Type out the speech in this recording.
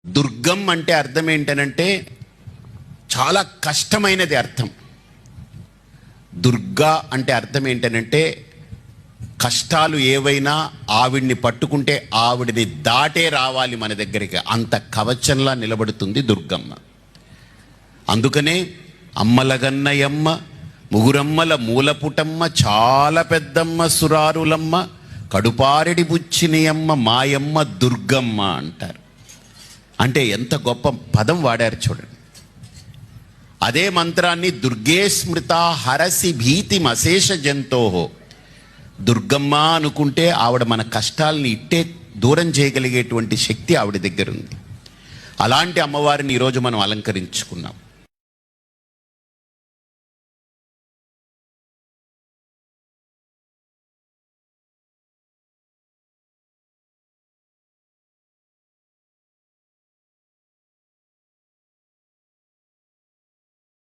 దుర్గం అంటే అర్థం ఏంటనంటే చాలా కష్టమైనది అర్థం. దుర్గా అంటే అర్థం ఏంటనంటే కష్టాలు ఏవైనా ఆవిడ్ని పట్టుకుంటే ఆవిడిని దాటే రావాలి మన దగ్గరికి, అంత కవచంలా నిలబడుతుంది దుర్గమ్మ. అందుకనే అమ్మలగన్నయమ్మ, ముగురమ్మల మూలపుటమ్మ, చాలా పెద్దమ్మ సురారులమ్మ, కడుపారెడి బుచ్చినియమ్మ మాయమ్మ దుర్గమ్మ అంటారు. అంటే ఎంత గొప్ప పదం వాడారు చూడండి. అదే మంత్రాన్ని దుర్గే స్మృత హరసి భీతి మశేష జంతోహో, దుర్గమ్మ అనుకుంటే ఆవిడ మన కష్టాలని ఇట్టే దూరం చేయగలిగేటువంటి శక్తి ఆవిడ దగ్గర ఉంది. అలాంటి అమ్మవారిని ఈరోజు మనం అలంకరించుకున్నాం.